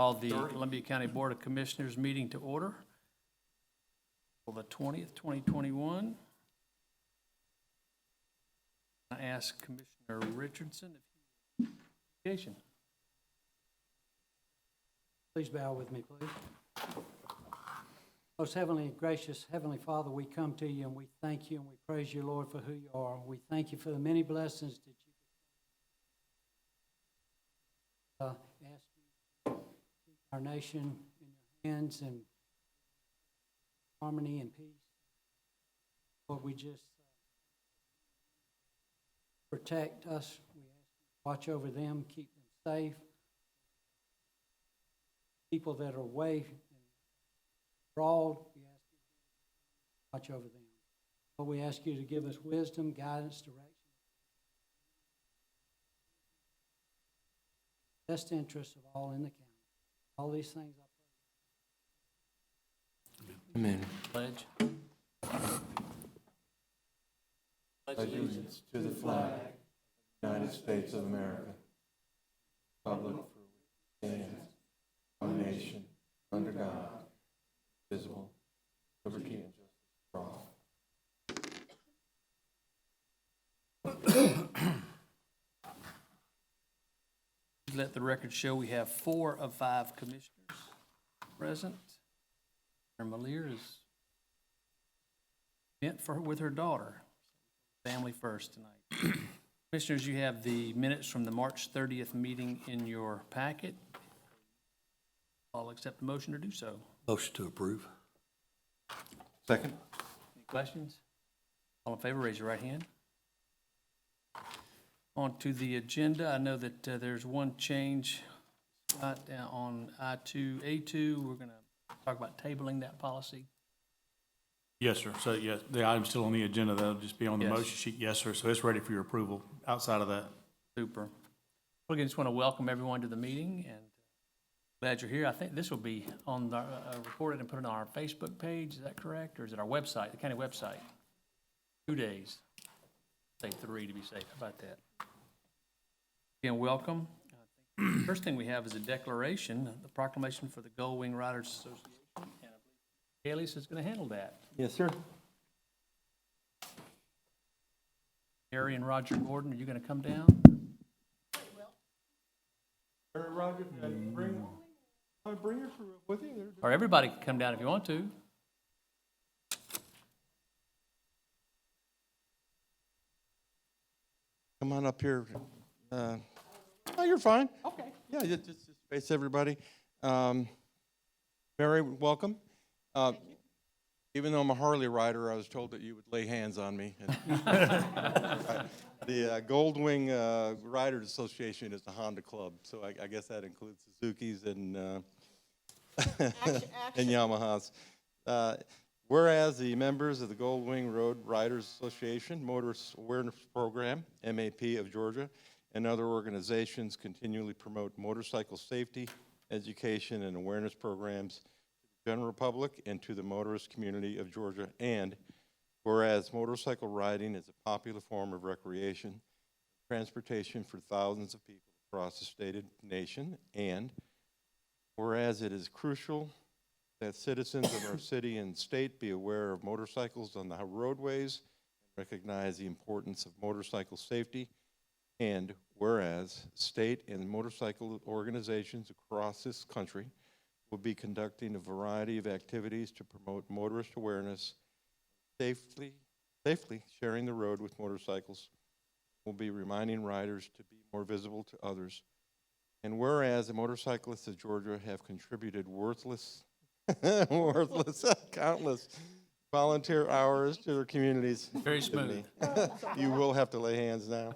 Call the Columbia County Board of Commissioners meeting to order for the 20th, 2021. I ask Commissioner Richardson if he has any. Please bow with me, please. Most heavenly and gracious Heavenly Father, we come to you and we thank you and we praise you, Lord, for who you are. We thank you for the many blessings that you ask you to keep our nation in your hands and harmony and peace. Lord, we just protect us. We ask you to watch over them, keep them safe. People that are away abroad, we ask you to watch over them. Lord, we ask you to give us wisdom, guidance, direction. Best interests of all in the county. All these things I pray. Amen. Pledge. Allegiance to the flag of the United States of America, republic for which it stands, one nation, under God, indivisible, liberty and justice for all. Let the record show we have 4 of 5 commissioners present. Malier is bent with her daughter. Family first tonight. Commissioners, you have the minutes from the March 30th meeting in your packet. I'll accept the motion to do so. Motion to approve. Second. Any questions? All in favor, raise your right hand. On to the agenda. I know that there's one change on I2A2. We're going to talk about tabling that policy. Yes, sir. So, yes, the item's still on the agenda. That'll just be on the Yes. motion sheet. Yes, sir. So it's ready for your approval. Outside of that, Super. Well, again, just want to welcome everyone to the meeting and glad you're here. I think this will be on the, recorded and put it on our Facebook page. Is that correct? Or is it our website, the county website? 2 days. Say 3 to be safe. How about that? Again, welcome. First thing we have is a declaration, the proclamation for the Gold Wing Riders Association. And I believe Kaylee is going to handle that. Yes, sir. Harry and Roger Gordon, are you going to come down? Roger, bring her with you. Or everybody can come down if you want to. Come on up here. Oh, you're fine. Okay. Yeah, just face everybody. Mary, welcome. Even though I'm a Harley rider, I was told that you would lay hands on me. The Gold Wing Riders Association is the Honda Club, so I guess that includes Suzuki's and and Yamahas. Whereas the members of the Gold Wing Road Riders Association, Motorist Awareness Program, MAP of Georgia, and other organizations continually promote motorcycle safety, education, and awareness programs general public and to the motorist community of Georgia, and whereas motorcycle riding is a popular form of recreation, transportation for thousands of people across the state and nation, and whereas it is crucial that citizens of our city and state be aware of motorcycles on the roadways and recognize the importance of motorcycle safety, and whereas state and motorcycle organizations across this country will be conducting a variety of activities to promote motorist awareness, safely sharing the road with motorcycles, will be reminding riders to be more visible to others. And whereas the motorcyclists of Georgia have contributed countless volunteer hours to their communities. Very smooth. You will have to lay hands now.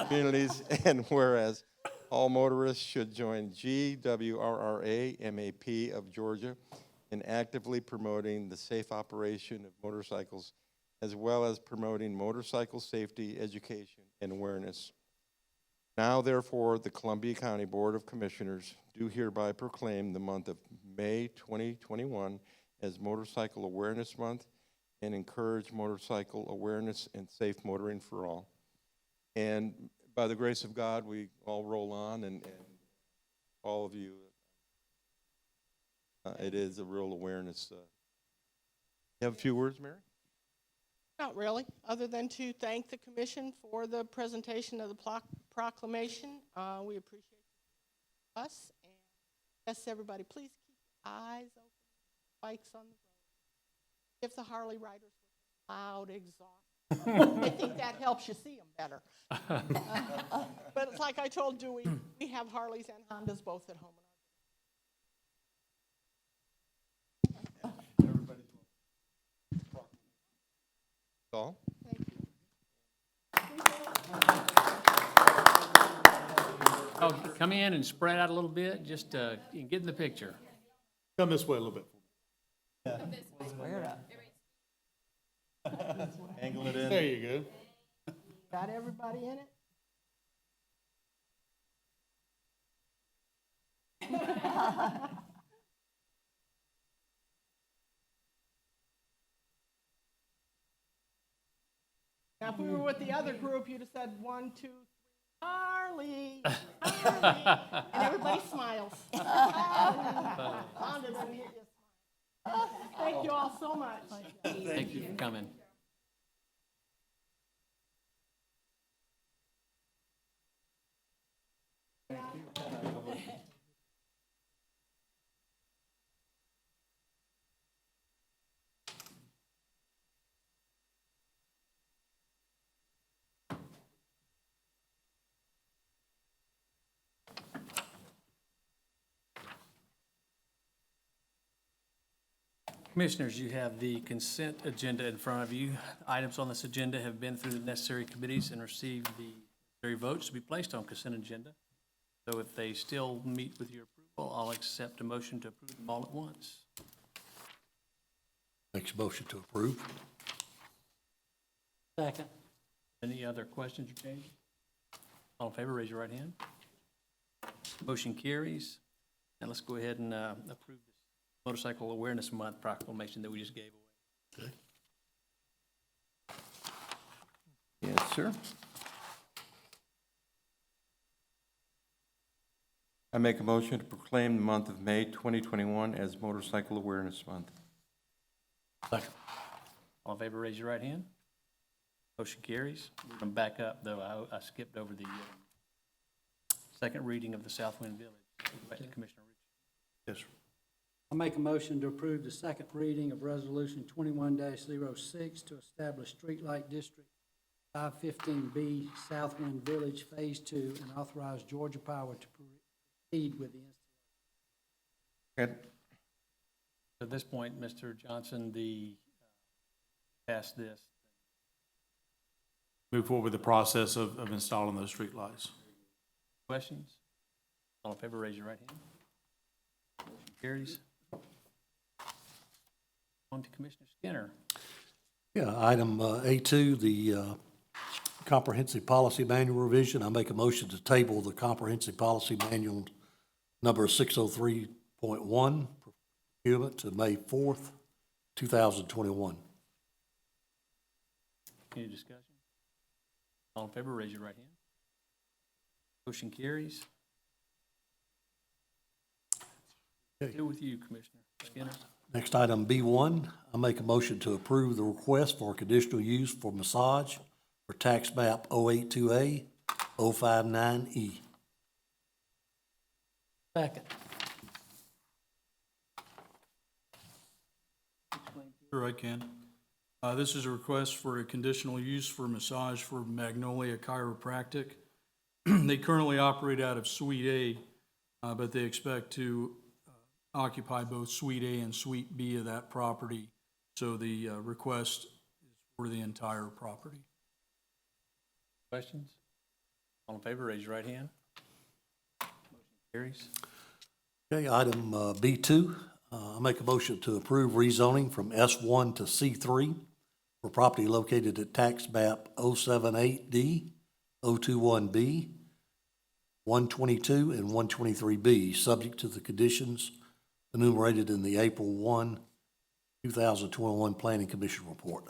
Communities, and whereas all motorists should join GWRRA MAP of Georgia in actively promoting the safe operation of motorcycles, as well as promoting motorcycle safety, education, and awareness. Now, therefore, the Columbia County Board of Commissioners do hereby proclaim the month of May 2021 as Motorcycle Awareness Month and encourage motorcycle awareness and safe motoring for all. And by the grace of God, we all roll on, and all of you It is a real awareness. You have a few words, Mary? Not really, other than to thank the commission for the presentation of the proclamation. We appreciate us, and yes, everybody, please keep your eyes open, bikes on the road. If the Harley riders were loud, exhausted, I think that helps you see them better. But it's like I told Dewey, we have Harleys and Hondas both at home. All? Oh, come in and spread out a little bit, just get in the picture. Come this way a little bit. Angle it in. There you go. Got everybody in it? Now, if we were with the other group, you'd have said 1, 2, 3, Harley, Harley, and everybody smiles. Honda doesn't get you a smile. Thank you all so much. Thank you for coming. Commissioners, you have the consent agenda in front of you. Items on this agenda have been through the necessary committees and received the necessary votes to be placed on consent agenda. So if they still meet with your approval, I'll accept a motion to approve them all at once. Makes a motion to approve. Second. Any other questions or changes? All in favor, raise your right hand. Motion carries. Now let's go ahead and approve this Motorcycle Awareness Month proclamation that we just gave away. Okay. Yes, sir. I make a motion to proclaim the month of May 2021 as Motorcycle Awareness Month. Second. All in favor, raise your right hand. Motion carries. We're going to back up, though. I skipped over the second reading of the Southwind Village. Back to Commissioner Richards. Yes, sir. I make a motion to approve the second reading of Resolution 21-06 to establish streetlight district 515B Southwind Village Phase 2 and authorize Georgia Power to proceed with the installation. At this point, Mr. Johnson, past this. Move forward with the process of installing those streetlights. Questions? All in favor, raise your right hand. Motion carries. On to Commissioner Skinner. Yeah, item A2, the Comprehensive Policy Manual revision. I make a motion to table the Comprehensive Policy Manual number 603.1 procurement to May 4th, 2021. Any discussion? All in favor, raise your right hand. Motion carries. Okay. Still with you, Commissioner Skinner. Next item, B1, I make a motion to approve the request for conditional use for massage for tax map 082A 059E. Second. Sure, I can. This is a request for a conditional use for massage for Magnolia Chiropractic. They currently operate out of Suite A, but they expect to occupy both Suite A and Suite B of that property. So the request is for the entire property. Questions? All in favor, raise your right hand. Motion carries. Okay, item B2, I make a motion to approve rezoning from S1 to C3 for property located at tax map 078D, 021B, 122, and 123B, subject to the conditions enumerated in the April 1, 2021 Planning Commission report.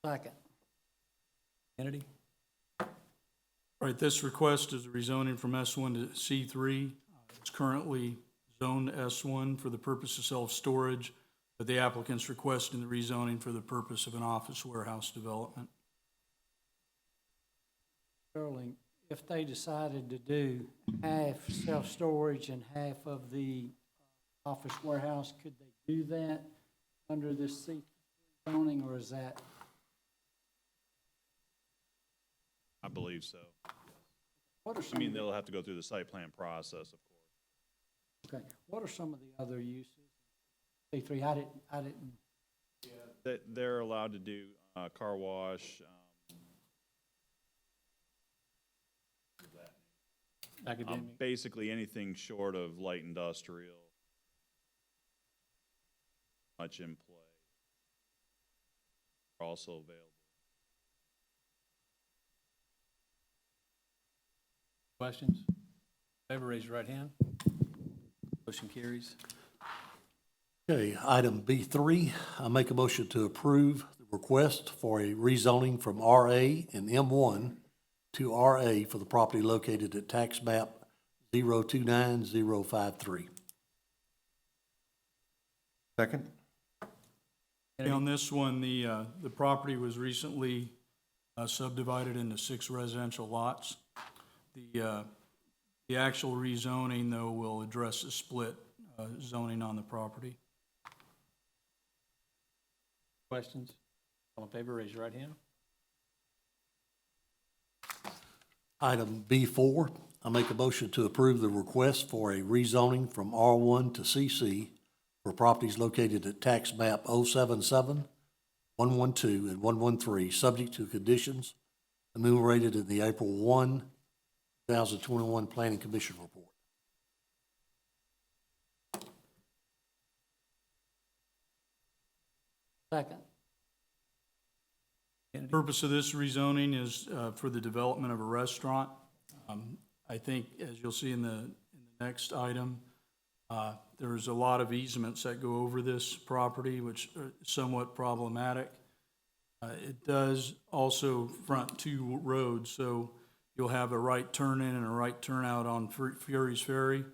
Second. Kennedy? Right, this request is rezoning from S1 to C3. It's currently zoned S1 for the purpose of self-storage, but the applicant's requesting the rezoning for the purpose of an office warehouse development. Sterling, if they decided to do half self-storage and half of the office warehouse, could they do that under this C zoning, or is that, I believe so. what are I some, mean, of the- they'll have to go through the site plan process, of course. okay, what are some of the other uses? C3, I didn't, They're allowed to do car wash, Academic. basically anything short of light industrial, much in play. Are also available. Questions? Favor, raise your right hand. Motion carries. Okay, item B3, I make a motion to approve the request for a rezoning from RA and M1 to RA for the property located at tax map 029053. Second? On this one, the property was recently subdivided into 6 residential lots. The actual rezoning, though, will address the split zoning on the property. Questions? All in favor, raise your right hand. Item B4, I make a motion to approve the request for a rezoning from R1 to CC for properties located at tax map 077, 112, and 113, subject to conditions enumerated in the April 1, 2021 Planning Commission report. second, Kennedy? Purpose of this rezoning is for the development of a restaurant. I think, as you'll see in the next item, there's a lot of easements that go over this property, which are somewhat problematic. It does also front 2 roads, so you'll have a right turn in and a right turn out on Fury's Ferry,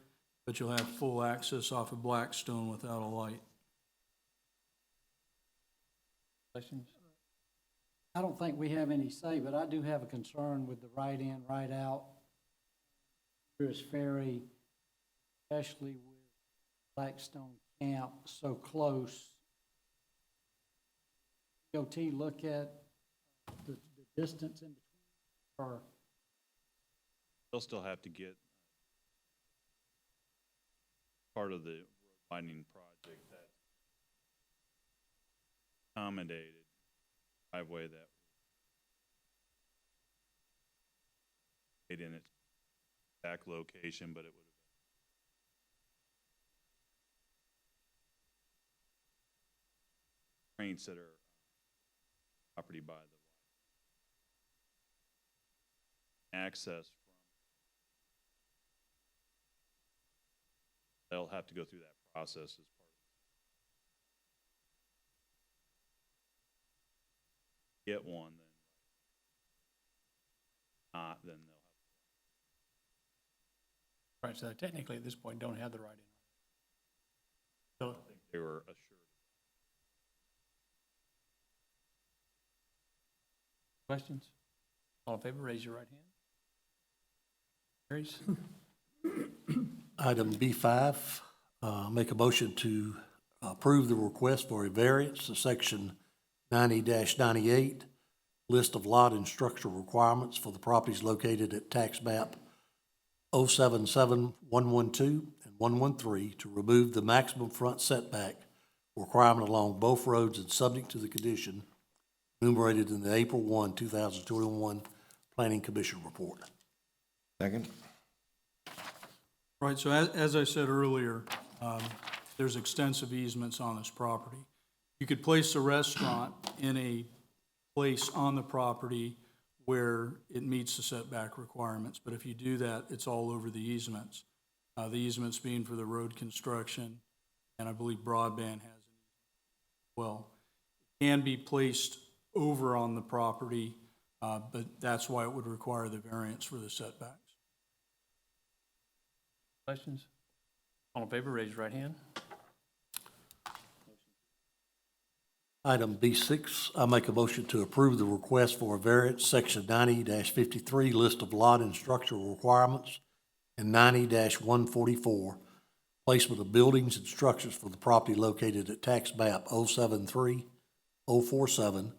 but you'll have full access off of Blackstone without a light. Questions? I don't think we have any say, but I do have a concern with the right in, right out. Pierce Ferry, especially with Blackstone Camp so close. DOT look at the distance in between, or, They'll still have to get part of the road widening project that accommodated driveway that made in its back location, but it would have been constraints that are property by the access from. They'll have to go through that process as part of. Get one, then not, then they'll have. Right, so technically at this point, don't have the right in. So, I think they were assured. questions? All in favor, raise your right hand. Carries. Item B5, make a motion to approve the request for a variance to section 90-98, list of lot and structural requirements for the properties located at tax map 077, 112, and 113 to remove the maximum front setback requirement along both roads and subject to the condition enumerated in the April 1, 2021 Planning Commission report. Second? Right, so as I said earlier, there's extensive easements on this property. You could place a restaurant in a place on the property where it meets the setback requirements, but if you do that, it's all over the easements. The easements being for the road construction, and I believe broadband has an easement as well. It can be placed over on the property but that's why it would require the variance for the setbacks. Questions? All in favor, raise your right hand. Item B6, I make a motion to approve the request for a variance, section 90-53, list of lot and structural requirements, and 90-144, placement of buildings and structures for the property located at tax map 073047,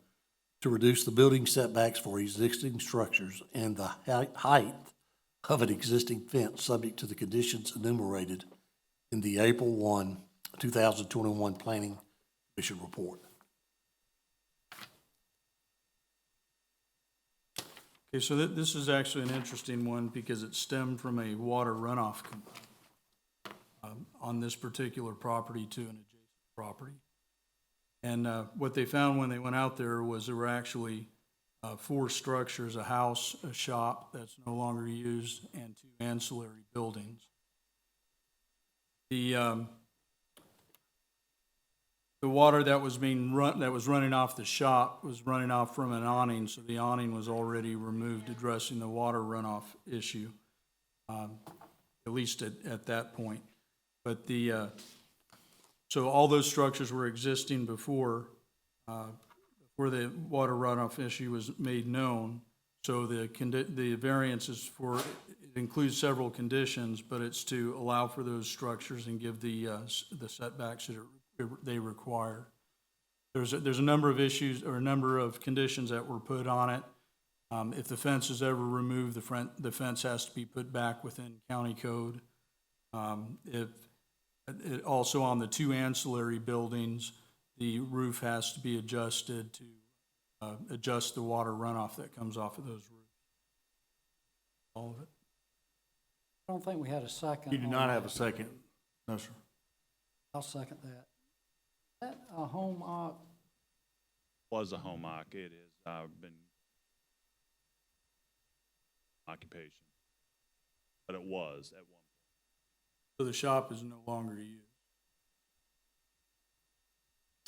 to reduce the building setbacks for existing structures and the height of an existing fence, subject to the conditions enumerated in the April 1, 2021 Planning Commission report. Okay, so this is actually an interesting one because it stemmed from a water runoff complaint on this particular property to an adjacent property. And what they found when they went out there was there were actually 4 structures, a house, a shop that's no longer used, and 2 ancillary buildings. The water that was running off the shop was running off from an awning, so the awning was already removed, addressing the water runoff issue, at least at that point. But so all those structures were existing before the water runoff issue was made known. So the variance is it includes several conditions, but it's to allow for those structures and give the setbacks that they require. There's a number of issues or a number of conditions that were put on it. If the fence is ever removed, the fence has to be put back within county code. Also on the 2 ancillary buildings, the roof has to be adjusted to adjust the water runoff that comes off of those roofs. All of it. I don't think we had a second. You do on not that. have a second. No, sir. I'll second that. Is that a home Was a home occ. It is, been occupation. But it was at one point. So the shop is no longer used.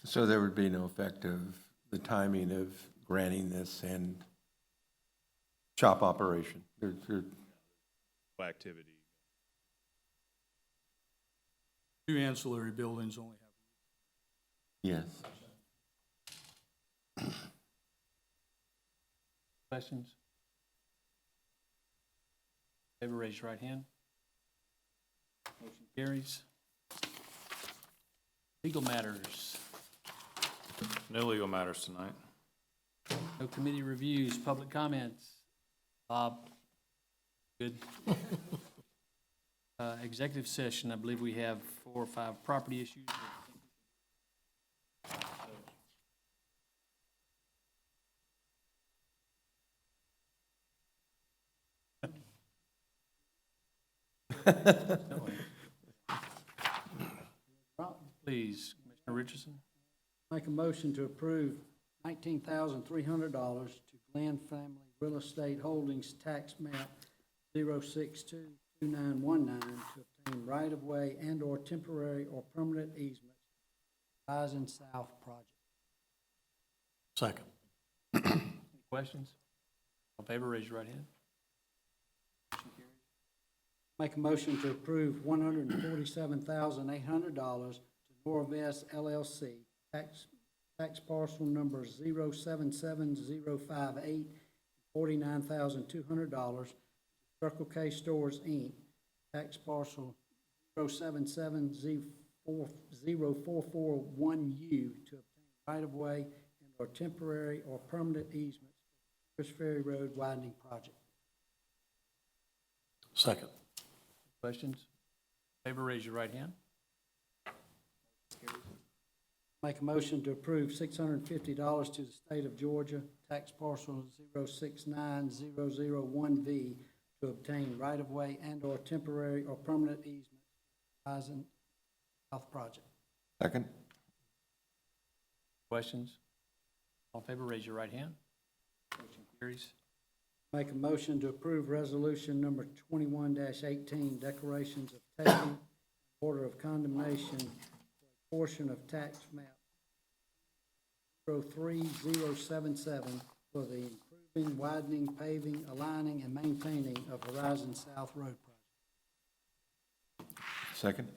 So there would be no effect of the timing of granting this and shop operation? No activity. 2 ancillary buildings only have. Yes. Questions? Favor, raise your right hand. Motion carries. Legal matters. No legal matters tonight. No committee reviews, public comments. Bob? Good. Executive session, I believe we have 4 or 5 property issues. Please, Commissioner Richardson. Make a motion to approve $19,300 to Glenn Family Real Estate Holdings Tax Map 0622919 to obtain right-of-way and/or temporary or permanent easements for Horizon South project. Second. Any questions? All in favor, raise your right hand. Motion carries. Make a motion to approve $147,800 to Norvest LLC, tax parcel number 077058, $49,200, Circle K Stores, Inc., tax parcel 0770441U to obtain right-of-way and/or temporary or permanent easements for Chris Ferry Road widening project. Second. Questions? Favor, raise your right hand. Make a motion to approve $650 to the state of Georgia, tax parcel 069001V, to obtain right-of-way and/or temporary or permanent easement for Horizon South project. Second? Questions? All in favor, raise your right hand. Motion carries. Make a motion to approve resolution number 21-18, declarations of taking, order of condemnation for a portion of tax map 03077 for the improvement improving, widening, paving, aligning, and maintaining of Horizon South Road project. Second?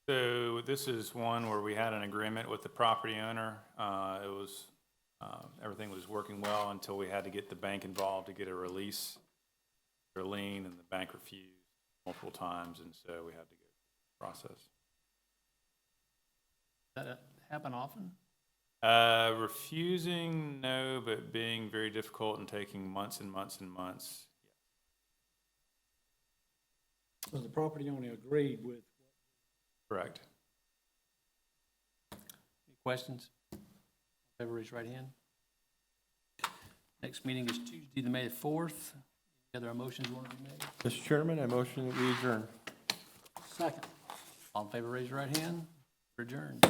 So this is one where we had an agreement with the property owner. Everything was working well until we had to get the bank involved to get a release, their lien, and the bank refused multiple times, and so we had to go through the process. Does that happen often? Refusing, no, but being very difficult and taking months and months and months. So the property owner agreed with. Correct. Any questions? Favor, raise your right hand. Next meeting is Tuesday, the May 4th. Any other motions want to be made? Mr. Chairman, I motion that we adjourn. Second. All in favor, raise your right hand. We're adjourned.